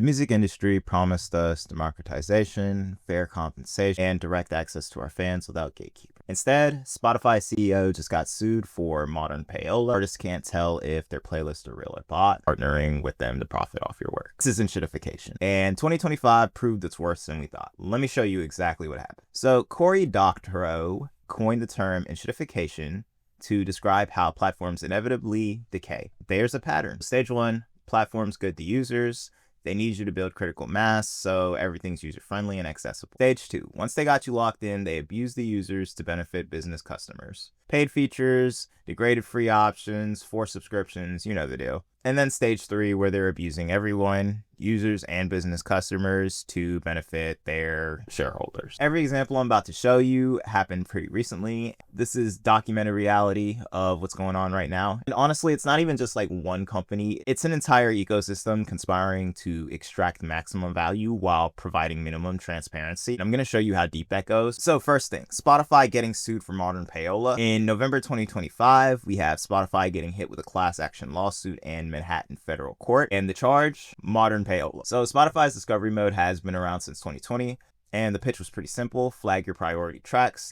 music industry promised us democratization, fair compensation, and direct access to our fans without gatekeeping. Instead, Spotify's CEO just got sued for modern payola. Artists can't tell if their playlists are real or bot, partnering with them to profit off your work. This is Enshittification, and 2025 proved it's worse than we thought. Let me show you exactly what happened. So Cory Doctorow coined the term Enshittification to describe how platforms inevitably decay. There's a pattern. Stage 1, platforms good to users. They need you to build critical mass, so everything's user-friendly and accessible. Stage 2, once they got you locked in, they abuse the users to benefit business customers. Paid features, degraded free options, forced subscriptions, you know the deal. And then stage 3, where they're abusing everyone, users and business customers, to benefit their shareholders. Every example I'm about to show you happened pretty recently. This is documented reality of what's going on right now. And honestly, it's not even just like one company. It's an entire ecosystem conspiring to extract maximum value while providing minimum transparency. I'm going to show you how deep that goes. So first thing, Spotify getting sued for modern payola. In November 2025, we have Spotify getting hit with a class action lawsuit in Manhattan federal court, and the charge, modern payola. So Spotify's discovery mode has been around since 2020, and the pitch was pretty simple: flag your priority tracks,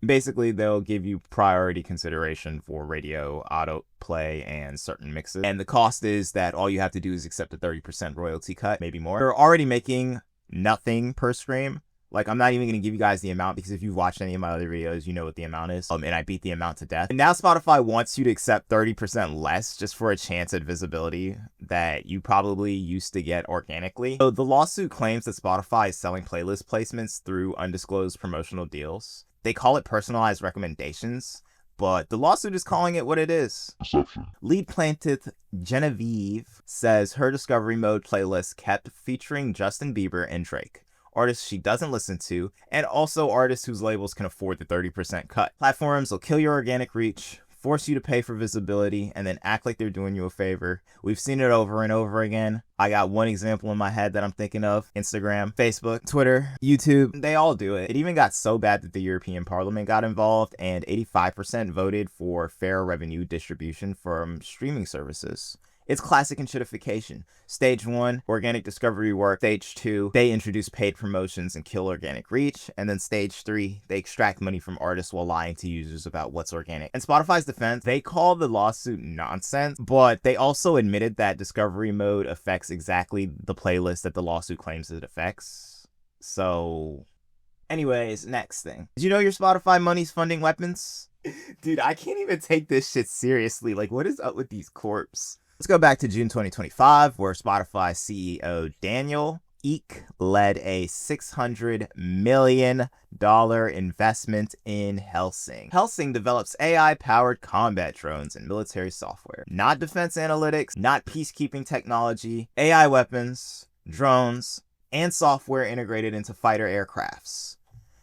basically they'll give you priority consideration for radio, autoplay, and certain mixes. And the cost is that all you have to do is accept a 30% royalty cut, maybe more. They're already making nothing per stream. Like, I'm not even going to give you guys the amount because if you've watched any of my other videos, you know what the amount is. And I beat the amount to death. And now Spotify wants you to accept 30% less just for a chance at visibility that you probably used to get organically. So the lawsuit claims that Spotify is selling playlist placements through undisclosed promotional deals. They call it personalized recommendations, but the lawsuit is calling it what it is. Deception. Lead plaintiff Genevieve says her discovery mode playlist kept featuring Justin Bieber and Drake, artists she doesn't listen to, and also artists whose labels can afford the 30% cut. Platforms will kill your organic reach, force you to pay for visibility, and then act like they're doing you a favor. We've seen it over and over again. I got one example in my head that I'm thinking of: Instagram, Facebook, Twitter, YouTube. They all do it. It even got so bad that the European Parliament got involved, and 85% voted for fair revenue distribution from streaming services. It's classic Enshittification. Stage 1, organic discovery work. Stage 2, they introduce paid promotions and kill organic reach. And then stage 3, they extract money from artists while lying to users about what's organic. In Spotify's defense, they call the lawsuit nonsense, but they also admitted that discovery mode affects exactly the playlist that the lawsuit claims it affects. So, anyways, next thing. Did you know your Spotify money's funding weapons? Dude, I can't even take this shit seriously. Like, what is up with these corps? Let's go back to June 2025, where Spotify CEO Daniel Ek led a $600 million investment in Helsing. Helsing develops AI-powered combat drones and military software. Not defense analytics, not peacekeeping technology, AI weapons, drones, and software integrated into fighter aircrafts.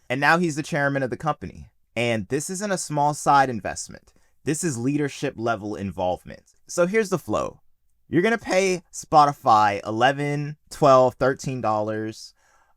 And now he's the chairman of the company. And this isn't a small side investment. This is leadership level involvement. So here's the flow. You're going to pay Spotify $11, $12, $13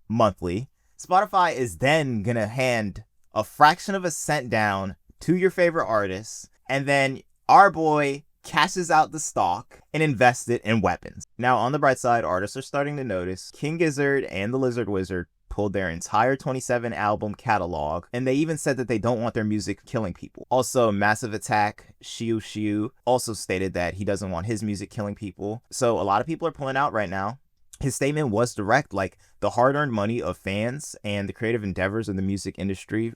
monthly. Spotify is then going to hand a fraction of a cent down to your favorite artists. And then our boy cashes out the stock and invests it in weapons. Now, on the bright side, artists are starting to notice. King Gizzard and the Lizard Wizard pulled their entire 27 album catalog, and they even said that they don't want their music killing people. Also, Massive Attack, Shiu also stated that he doesn't want his music killing people. So a lot of people are pulling out right now. His statement was direct, like, the hard-earned money of fans and the creative endeavors of the music industry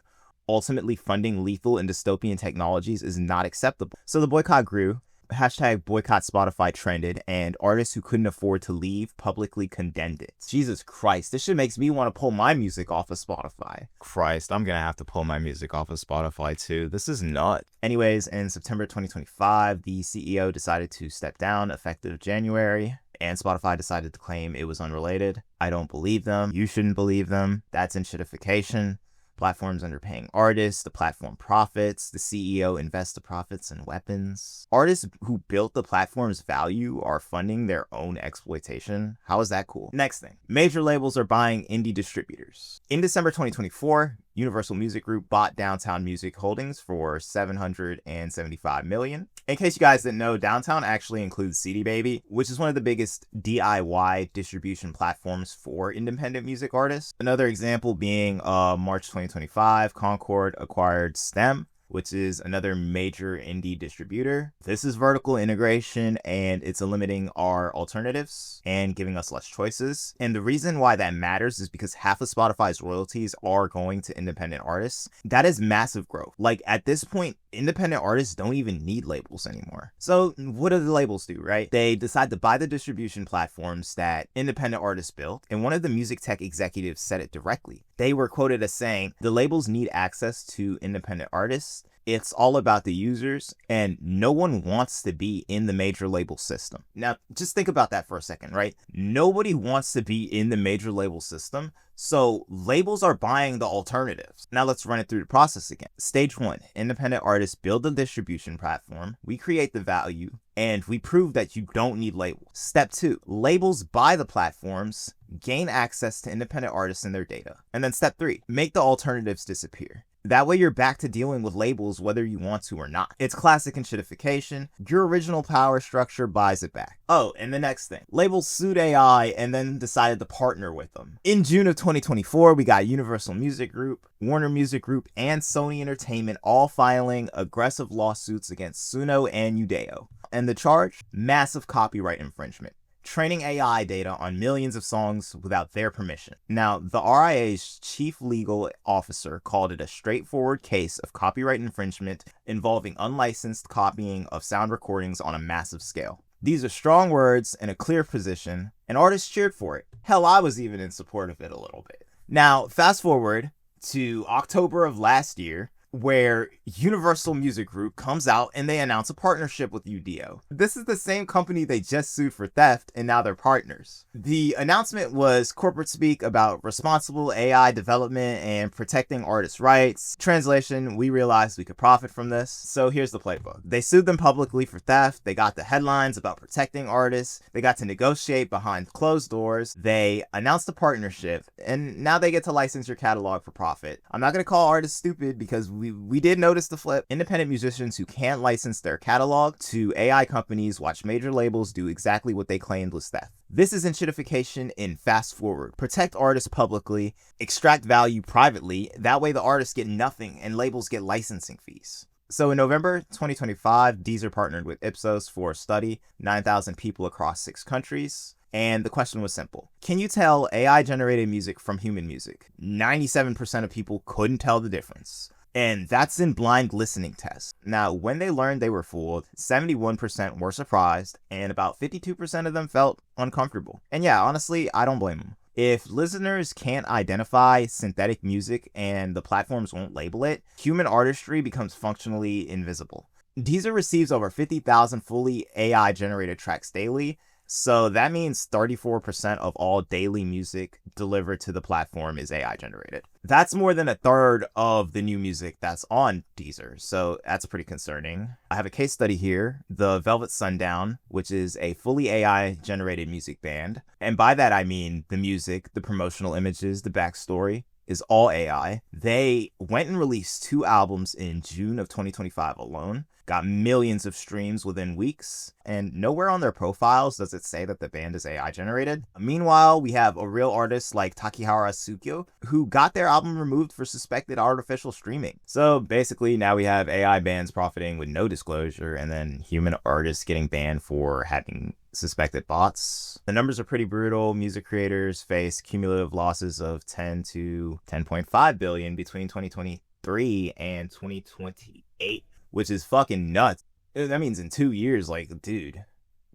ultimately funding lethal and dystopian technologies is not acceptable. So the boycott grew. Hashtag boycott Spotify trended, and artists who couldn't afford to leave publicly condemned it. Jesus Christ, this shit makes me want to pull my music off of Spotify. Christ, I'm gonna have to pull my music off of Spotify too. This is nuts. Anyways, in September 2025, the CEO decided to step down effective January, and Spotify decided to claim it was unrelated. I don't believe them. You shouldn't believe them. That's Enshittification. Platforms underpaying artists, the platform profits, the CEO invests the profits in weapons. Artists who built the platform's value are funding their own exploitation. How is that cool? Next thing, major labels are buying indie distributors. In December 2024, Universal Music Group bought Downtown Music Holdings for $775 million. In case you guys didn't know, Downtown actually includes CD Baby, which is one of the biggest DIY distribution platforms for independent music artists. Another example being March 2025, Concord acquired STEM, which is another major indie distributor. This is vertical integration, and it's limiting our alternatives and giving us less choices. And the reason why that matters is because half of Spotify's royalties are going to independent artists. That is massive growth. Like, at this point, independent artists don't even need labels anymore. So what do the labels do, right? They decide to buy the distribution platforms that independent artists built. And one of the music tech executives said it directly. They were quoted as saying, "The labels need access to independent artists. It's all about the users, and no one wants to be in the major label system." Now, just think about that for a second, right? Nobody wants to be in the major label system, so labels are buying the alternatives. Now let's run it through the process again. Stage 1, independent artists build the distribution platform, we create the value, and we prove that you don't need labels. Step 2, labels buy the platforms, gain access to independent artists and their data. And then step 3, make the alternatives disappear. That way you're back to dealing with labels whether you want to or not. It's classic Enshittification. Your original power structure buys it back. Oh, and the next thing. Labels sued AI and then decided to partner with them. In June of 2024, we got Universal Music Group, Warner Music Group, and Sony Entertainment all filing aggressive lawsuits against Suno and Udeo. And the charge? Massive copyright infringement. Training AI data on millions of songs without their permission. Now, the RIA's chief legal officer called it a straightforward case of copyright infringement involving unlicensed copying of sound recordings on a massive scale. These are strong words and a clear position, and artists cheered for it. Hell, I was even in support of it a little bit. Now, fast forward to October of last year, where Universal Music Group comes out and they announce a partnership with Udeo. This is the same company they just sued for theft, and now they're partners. The announcement was corporate speak about responsible AI development and protecting artists' rights. Translation, we realized we could profit from this, so here's the playbook. They sued them publicly for theft, they got the headlines about protecting artists, they got to negotiate behind closed doors, they announced a partnership, and now they get to license your catalog for profit. I'm not gonna call artists stupid because we did notice the flip. Independent musicians who can't license their catalog to AI companies watch major labels do exactly what they claimed was theft. This is Enshittification in fast forward. Protect artists publicly, extract value privately, that way the artists get nothing and labels get licensing fees. So in November 2025, Deezer partnered with Ipsos for a study, 9,000 people across 6 countries. And the question was simple. Can you tell AI-generated music from human music? 97% of people couldn't tell the difference. And that's in blind listening tests. Now, when they learned they were fooled, 71% were surprised, and about 52% of them felt uncomfortable. And yeah, honestly, I don't blame them. If listeners can't identify synthetic music and the platforms won't label it, human artistry becomes functionally invisible. Deezer receives over 50,000 fully AI-generated tracks daily, so that means 34% of all daily music delivered to the platform is AI generated. That's more than a third of the new music that's on Deezer, so that's pretty concerning. I have a case study here, the Velvet Sundown, which is a fully AI generated music band. And by that I mean the music, the promotional images, the backstory is all AI. They went and released 2 albums in June of 2025 alone, got millions of streams within weeks, and nowhere on their profiles does it say that the band is AI generated. Meanwhile, we have a real artist like Takehara Tsukyo, who got their album removed for suspected artificial streaming. So basically now we have AI bands profiting with no disclosure, and then human artists getting banned for having suspected bots. The numbers are pretty brutal. Music creators face cumulative losses of 10 to 10.5 billion between 2023 and 2028. Which is fucking nuts. That means in 2 years, like, dude,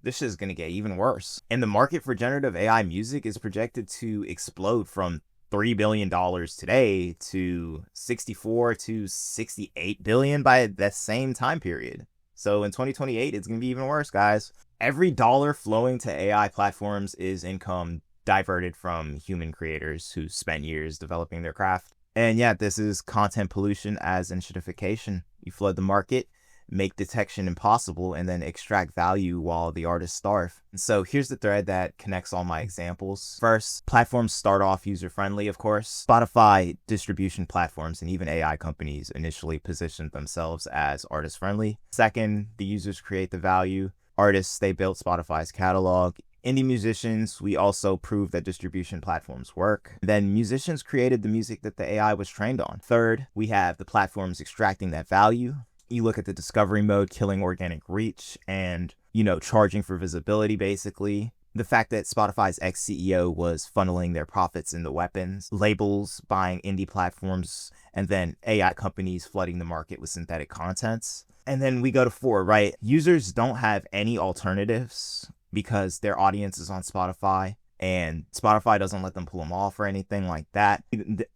this shit's gonna get even worse. And the market for generative AI music is projected to explode from $3 billion today to 64 to 68 billion by that same time period. So in 2028, it's gonna be even worse, guys. Every dollar flowing to AI platforms is income diverted from human creators who spent years developing their craft. And yeah, this is content pollution as Enshittification. You flood the market, make detection impossible, and then extract value while the artists starve. And so here's the thread that connects all my examples. First, platforms start off user-friendly, of course. Spotify, distribution platforms, and even AI companies initially positioned themselves as artist-friendly. Second, the users create the value. Artists, they built Spotify's catalog. Indie musicians, we also proved that distribution platforms work. Then musicians created the music that the AI was trained on. Third, we have the platforms extracting that value. You look at the discovery mode, killing organic reach and, charging for visibility, basically. The fact that Spotify's ex-CEO was funneling their profits into weapons, labels buying indie platforms, and then AI companies flooding the market with synthetic contents. And then we go to 4, right? Users don't have any alternatives because their audience is on Spotify and Spotify doesn't let them pull them off or anything like that.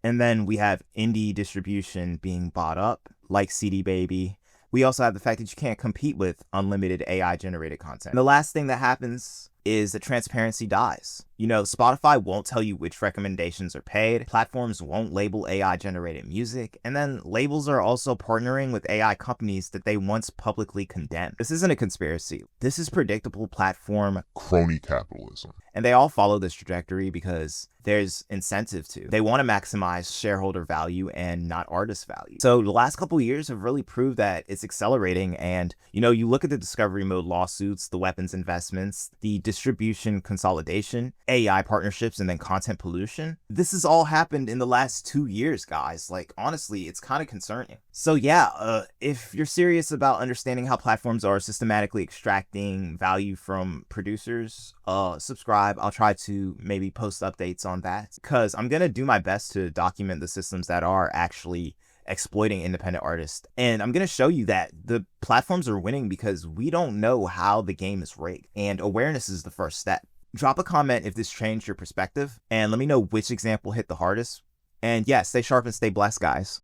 And then we have indie distribution being bought up like CD Baby. We also have the fact that you can't compete with unlimited AI generated content. And the last thing that happens is that transparency dies. Spotify won't tell you which recommendations are paid. Platforms won't label AI generated music. And then labels are also partnering with AI companies that they once publicly condemned. This isn't a conspiracy. This is predictable platform crony capitalism. And they all follow this trajectory because there's incentive to. They want to maximize shareholder value and not artist value. So the last couple of years have really proved that it's accelerating. And, you look at the discovery mode lawsuits, the weapons investments, the distribution consolidation, AI partnerships, and then content pollution. This has all happened in the last 2 years, guys. Honestly, it's kind of concerning. So yeah, if you're serious about understanding how platforms are systematically extracting value from producers, subscribe. I'll try to maybe post updates on that because I'm going to do my best to document the systems that are actually exploiting independent artists. And I'm going to show you that the platforms are winning because we don't know how the game is rigged. And awareness is the first step. Drop a comment if this changed your perspective and let me know which example hit the hardest. And yeah, stay sharp and stay blessed, guys.